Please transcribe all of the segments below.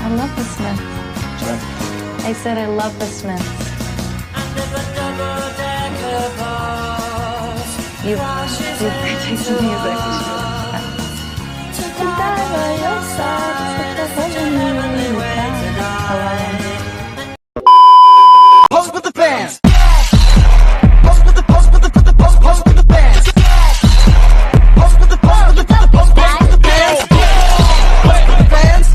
I love the Smiths. I said I love the Smiths. You practice music. Pose with the fans. Pose with the pose with the pose with the fans. Pose with the pose with the pose with the fans. Pose with the fans.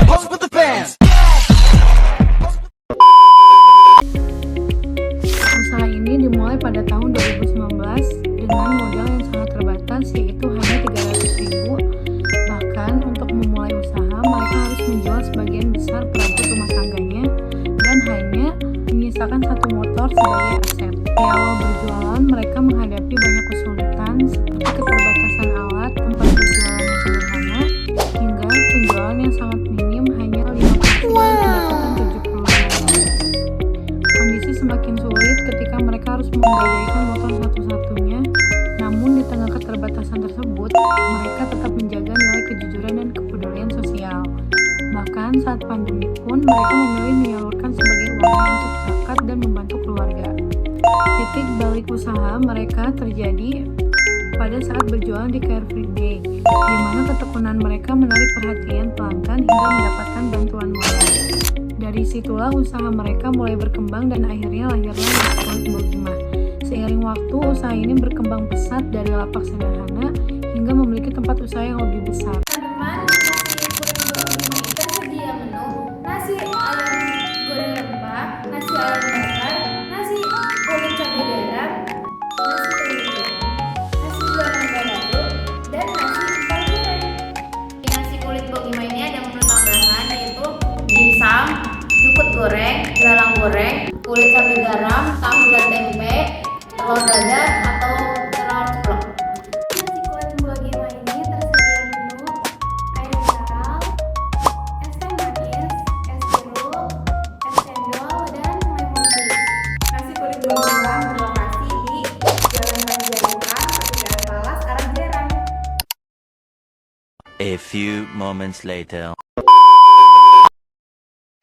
Pose with the fans. Usaha ini dimulai pada tahun 2019 dengan modal yang sangat terbatas, yaitu hanya 300.000. Bahkan untuk memulai usaha, mereka harus menjual sebagian besar perabot rumah tangganya dan hanya menyisakan satu motor sebagai aset. Di awal berjualan, mereka menghadapi banyak kesulitan seperti keterbatasan alat, tempat berjualan yang sederhana, hingga penjualan yang sangat minim, hanya 50 pendapatan 70. Kondisi semakin sulit ketika mereka harus menggadaikan motor satu-satunya. Namun di tengah keterbatasan tersebut, mereka tetap menjaga nilai kejujuran dan kepedulian sosial. Bahkan saat pandemi pun, mereka memilih menyalurkan sebagian uangnya untuk zakat dan membantu keluarga. Titik balik usaha mereka terjadi pada saat berjualan di Car Free Day, di mana ketekunan mereka menarik perhatian pelanggan hingga mendapatkan bantuan modal. Dari situlah usaha mereka mulai berkembang dan akhirnya lahirlah Kulit Bogimah. Seiring waktu, usaha ini berkembang pesat dari lapak sederhana hingga memiliki tempat usaha yang lebih besar. Teman-teman, nasi kulit Bogimah ini tersedia menu nasi ayam goreng rempah, nasi ayam bakar, nasi kulit cabai garam, nasi kulit goreng, nasi goreng balado, dan nasi empal goreng. Di nasi kulit Bogimah ini ada menu tambahan yaitu dimsum, jukut goreng, belalang goreng, kulit cabai garam, tahu dan tempe, telur dada atau telur ceplok. Nasi kulit Bogimah ini tersedia menu air mineral, es teh manis, es jeruk, es cendol, dan lemon tea. Nasi kulit Bogimah berlokasi di Jalan Panjaitan, Pertigaan Palas, arah Jerang. A few moments later.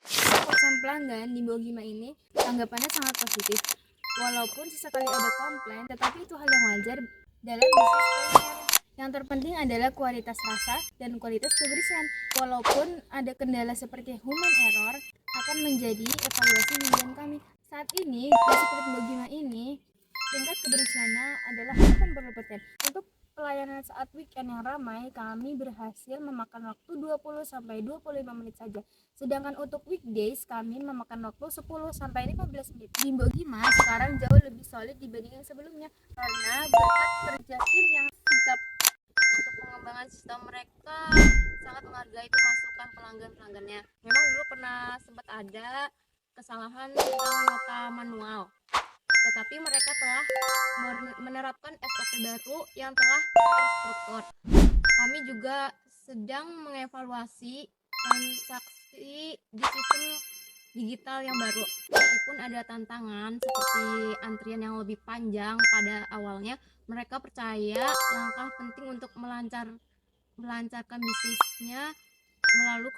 Kepuasan pelanggan di Bogimah ini tanggapannya sangat positif. Walaupun sesekali ada komplain, tetapi itu hal yang wajar dalam bisnis kuliner. Yang terpenting adalah kualitas rasa dan kualitas kebersihan. Walaupun ada kendala seperti human error, akan menjadi evaluasi mingguan kami. Saat ini, nasi kulit Bogimah ini tingkat kebersihannya adalah 80%. Untuk pelayanan saat weekend yang ramai, kami berhasil memakan waktu 20-25 menit saja. Sedangkan untuk weekdays, kami memakan waktu 10-15 menit. Di Bogimah sekarang jauh lebih solid dibanding yang sebelumnya, karena berkat kerja tim yang sigap. Untuk pengembangan sistem mereka sangat menghargai masukan pelanggan-pelanggannya. Memang dulu pernah sempat ada kesalahan tentang nota manual, tetapi mereka telah menerapkan SOP baru yang telah terstruktur. Kami juga sedang mengevaluasi transaksi di sistem digital yang baru. Meskipun ada tantangan seperti antrian yang lebih panjang pada awalnya, mereka percaya langkah penting untuk melancarkan bisnisnya melalui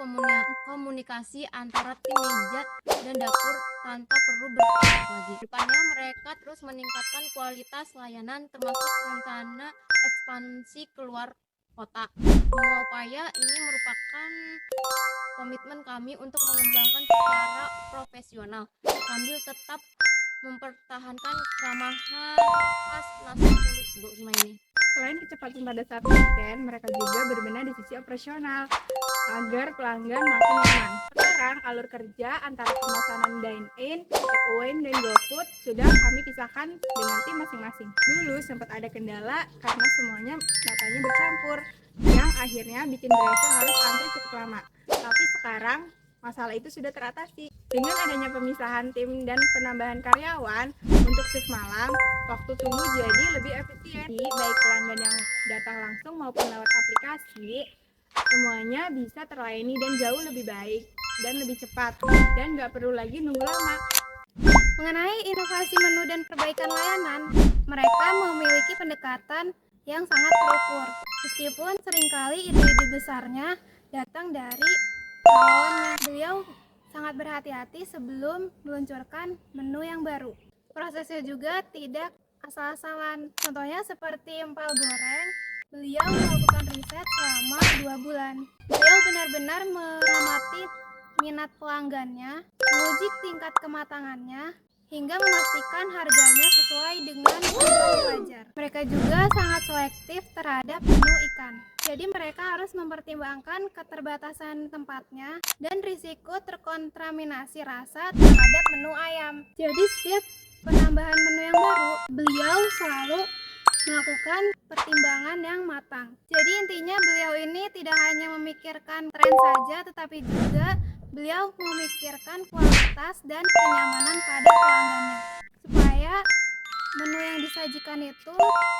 komunikasi antara tim meja dan dapur tanpa perlu berpikir lagi. Depannya mereka terus meningkatkan kualitas layanan termasuk rencana ekspansi keluar kota. Semua upaya ini merupakan komitmen kami untuk mengembangkan secara profesional sambil tetap mempertahankan keramahan khas nasi kulit Bogimah ini. Selain kecepatan pada saat weekend, mereka juga berbenah di sisi operasional agar pelanggan makin nyaman. Sekarang alur kerja antara pemesanan dine-in, take-away, dan GoFood sudah kami pisahkan dengan tim masing-masing. Dulu sempat ada kendala karena semuanya datanya bercampur, yang akhirnya bikin driver harus antri cukup lama. Tapi sekarang masalah itu sudah teratasi. Dengan adanya pemisahan tim dan penambahan karyawan untuk shift malam, waktu tunggu jadi lebih efisien. Baik pelanggan yang datang langsung maupun lewat aplikasi, semuanya bisa terlayani dan jauh lebih baik dan lebih cepat, dan nggak perlu lagi nunggu lama. Mengenai inovasi menu dan perbaikan layanan, mereka memiliki pendekatan yang sangat terukur. Meskipun seringkali ide-ide besarnya datang dari karyawannya, beliau sangat berhati-hati sebelum meluncurkan menu yang baru. Prosesnya juga tidak asal-asalan. Contohnya seperti empal goreng, beliau melakukan riset selama 2 bulan. Beliau benar-benar mengamati minat pelanggannya, menguji tingkat kematangannya, hingga memastikan harganya sesuai dengan kebutuhan pelajar. Mereka juga sangat selektif terhadap menu ikan. Jadi mereka harus mempertimbangkan keterbatasan tempatnya dan risiko terkontaminasi rasa terhadap menu ayam. Jadi setiap penambahan menu yang baru, beliau selalu melakukan pertimbangan yang matang. Jadi intinya beliau ini tidak hanya memikirkan tren saja, tetapi juga beliau memikirkan kualitas dan kenyamanan pada pelanggannya, supaya menu yang disajikan itu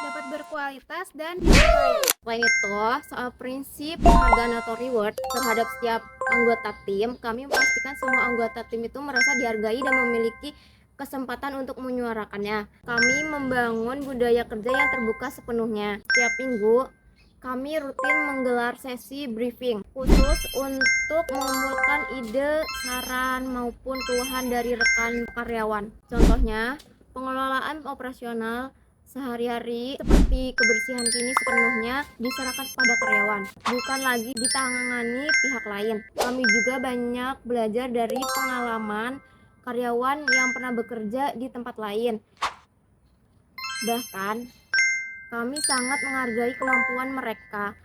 dapat berkualitas dan disukai. Selain itu, soal prinsip penghargaan atau reward terhadap setiap anggota tim, kami memastikan semua anggota tim itu merasa dihargai dan memiliki kesempatan untuk menyuarakannya. Kami membangun budaya kerja yang terbuka sepenuhnya. Setiap minggu, kami rutin menggelar sesi briefing khusus untuk mengumpulkan ide, saran, maupun keluhan dari rekan karyawan. Contohnya, pengelolaan operasional sehari-hari seperti kebersihan kini sepenuhnya diserahkan kepada karyawan, bukan lagi ditangani pihak lain. Kami juga banyak belajar dari pengalaman karyawan yang pernah bekerja di tempat lain. Bahkan, kami sangat menghargai kemampuan mereka.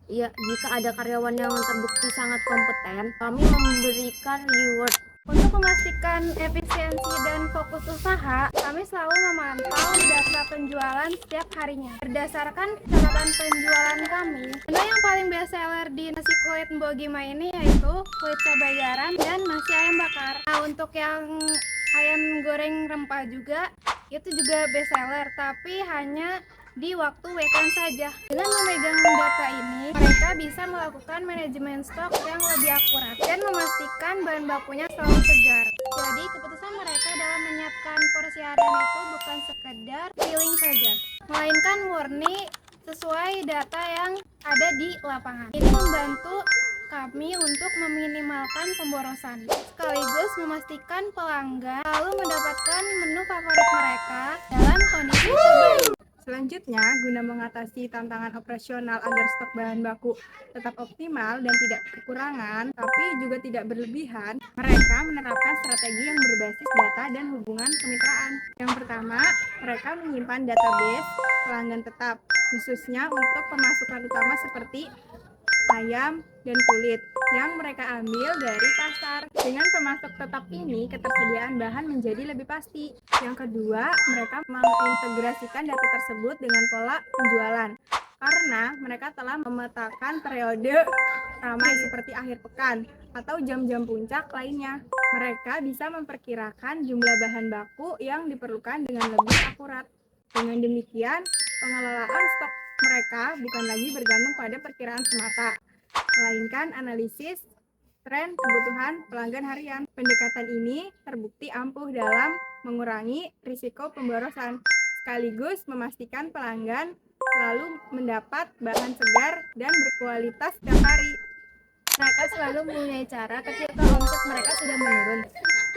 Ya, jika ada karyawan yang terbukti sangat kompeten, kami memberikan reward. Untuk memastikan efisiensi dan fokus usaha, kami selalu memantau data penjualan setiap harinya. Berdasarkan catatan penjualan kami, menu yang paling best seller di nasi kulit Mbok Gima ini yaitu kulit cabai garam dan nasi ayam bakar. Nah, untuk yang ayam goreng rempah juga, itu juga best seller, tapi hanya di waktu weekend saja. Dengan memegang data ini, mereka bisa melakukan manajemen stok yang lebih akurat dan memastikan bahan bakunya selalu segar. Jadi keputusan mereka dalam menyiapkan porsi harian itu bukan sekedar feeling saja, melainkan murni sesuai data yang ada di lapangan. Ini membantu kami untuk meminimalkan pemborosan, sekaligus memastikan pelanggan selalu mendapatkan menu favorit mereka dalam kondisi terbaik. Selanjutnya, guna mengatasi tantangan operasional agar stok bahan baku tetap optimal dan tidak kekurangan, tapi juga tidak berlebihan, mereka menerapkan strategi yang berbasis data dan hubungan kemitraan. Yang pertama, mereka menyimpan database pelanggan tetap, khususnya untuk pemasukan utama seperti ayam dan kulit yang mereka ambil dari pasar. Dengan pemasok tetap ini, ketersediaan bahan menjadi lebih pasti. Yang kedua, mereka mengintegrasikan data tersebut dengan pola penjualan, karena mereka telah memetakan periode ramai seperti akhir pekan atau jam-jam puncak lainnya. Mereka bisa memperkirakan jumlah bahan baku yang diperlukan dengan lebih akurat. Dengan demikian, pengelolaan stok mereka bukan lagi bergantung pada perkiraan semata, melainkan analisis tren kebutuhan pelanggan harian. Pendekatan ini terbukti ampuh dalam mengurangi risiko pemborosan, sekaligus memastikan pelanggan selalu mendapat bahan segar dan berkualitas setiap hari. Mereka selalu mempunyai cara ketika omset mereka sudah menurun.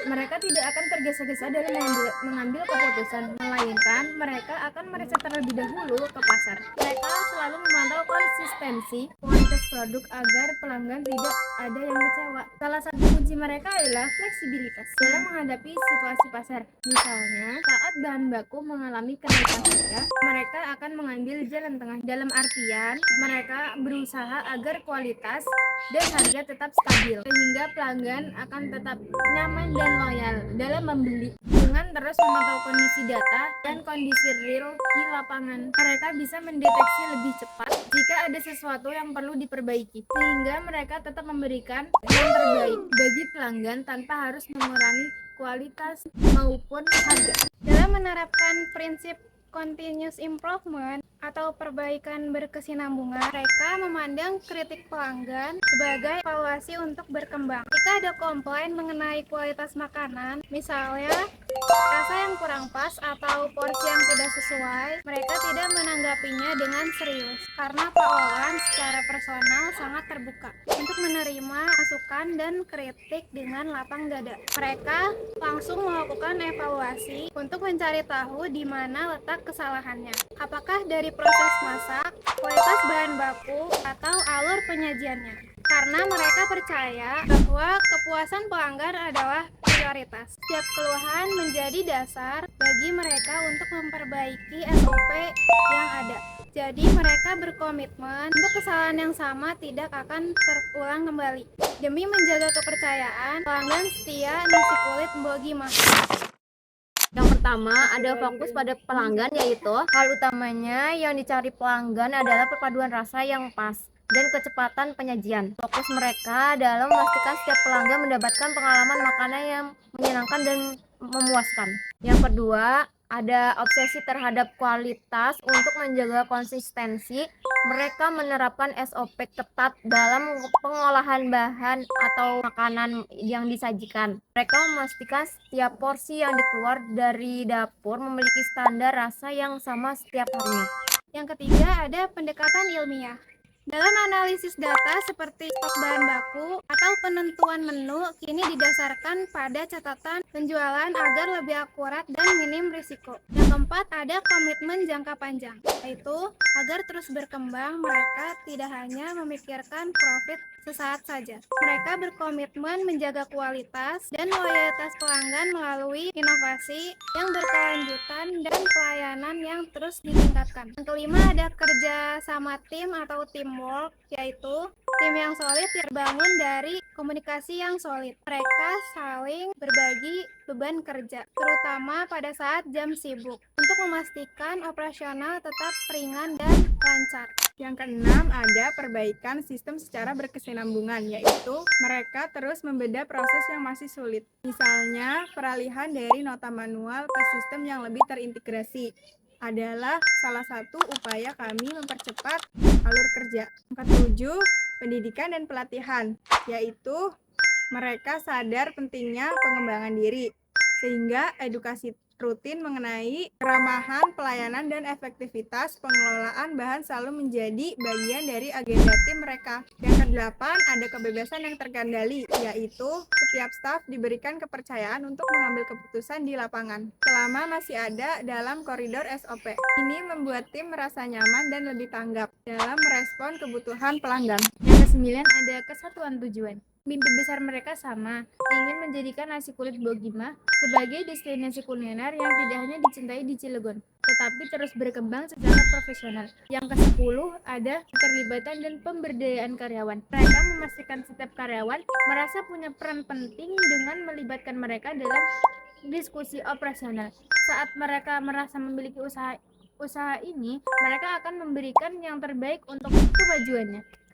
Mereka tidak akan tergesa-gesa dalam mengambil keputusan, melainkan mereka akan meriset terlebih dahulu ke pasar. Mereka selalu memantau konsistensi kualitas produk agar pelanggan tidak ada yang kecewa. Salah satu kunci mereka adalah fleksibilitas dalam menghadapi situasi pasar. Misalnya, saat bahan baku mengalami kenaikan harga, mereka akan mengambil jalan tengah. Dalam artian, mereka berusaha agar kualitas dan harga tetap stabil, sehingga pelanggan akan tetap nyaman dan loyal dalam membeli. Dengan terus memantau kondisi data dan kondisi real di lapangan, mereka bisa mendeteksi lebih cepat jika ada sesuatu yang perlu diperbaiki, sehingga mereka tetap memberikan yang terbaik bagi pelanggan tanpa harus mengurangi kualitas maupun harga. Dalam menerapkan prinsip continuous improvement atau perbaikan berkesinambungan, mereka memandang kritik pelanggan sebagai evaluasi untuk berkembang. Jika ada komplain mengenai kualitas makanan, misalnya Rasa yang kurang pas atau porsi yang tidak sesuai, mereka tidak menanggapinya dengan serius karena Pak Wawan secara personal sangat terbuka untuk menerima masukan dan kritik dengan lapang dada. Mereka langsung melakukan evaluasi untuk mencari tahu di mana letak kesalahannya. Apakah dari proses masak, kualitas bahan baku, atau alur penyajiannya? Karena mereka percaya bahwa kepuasan pelanggan adalah prioritas. Setiap keluhan menjadi dasar bagi mereka untuk memperbaiki SOP yang ada. Jadi mereka berkomitmen untuk kesalahan yang sama tidak akan terulang kembali. Demi menjaga kepercayaan, pelanggan setia nasi kulit Mbogi Mah. Yang pertama, ada fokus pada pelanggan, yaitu hal utamanya yang dicari pelanggan adalah perpaduan rasa yang pas dan kecepatan penyajian. Fokus mereka dalam memastikan setiap pelanggan mendapatkan pengalaman makanan yang menyenangkan dan memuaskan. Yang kedua, ada obsesi terhadap kualitas. Untuk menjaga konsistensi, mereka menerapkan SOP ketat dalam pengolahan bahan atau makanan yang disajikan. Mereka memastikan setiap porsi yang dikeluar dari dapur memiliki standar rasa yang sama setiap harinya. Yang ketiga, ada pendekatan ilmiah. Dalam analisis data seperti stok bahan baku atau penentuan menu, kini didasarkan pada catatan penjualan agar lebih akurat dan minim risiko. Yang keempat, ada komitmen jangka panjang, yaitu agar terus berkembang, mereka tidak hanya memikirkan profit sesaat saja. Mereka berkomitmen menjaga kualitas dan loyalitas pelanggan melalui inovasi yang berkelanjutan dan pelayanan yang terus ditingkatkan. Yang kelima, ada kerja sama tim atau teamwork, yaitu tim yang solid terbangun dari komunikasi yang solid. Mereka saling berbagi beban kerja, terutama pada saat jam sibuk, untuk memastikan operasional tetap ringan dan lancar. Yang keenam, ada perbaikan sistem secara berkesinambungan, yaitu mereka terus membedah proses yang masih sulit. Misalnya, peralihan dari nota manual ke sistem yang lebih terintegrasi adalah salah satu upaya kami mempercepat alur kerja. Yang ketujuh, pendidikan dan pelatihan, yaitu mereka sadar pentingnya pengembangan diri, sehingga edukasi rutin mengenai keramahan, pelayanan, dan efektivitas pengelolaan bahan selalu menjadi bagian dari agenda tim mereka. Yang kedelapan, ada kebebasan yang terkendali, yaitu setiap staf diberikan kepercayaan untuk mengambil keputusan di lapangan selama masih ada dalam koridor SOP. Ini membuat tim merasa nyaman dan lebih tanggap dalam merespon kebutuhan pelanggan. Yang kesembilan, ada kesatuan tujuan. Mimpi besar mereka sama, ingin menjadikan nasi kulit Mbogi Mah sebagai destinasi kuliner yang tidak hanya dicintai di Cilegon, tetapi terus berkembang secara profesional. Yang ke-10, ada keterlibatan dan pemberdayaan karyawan. Mereka memastikan setiap karyawan merasa punya peran penting dengan melibatkan mereka dalam diskusi operasional. Saat mereka merasa memiliki usaha ini, mereka akan memberikan yang terbaik untuk kemajuannya.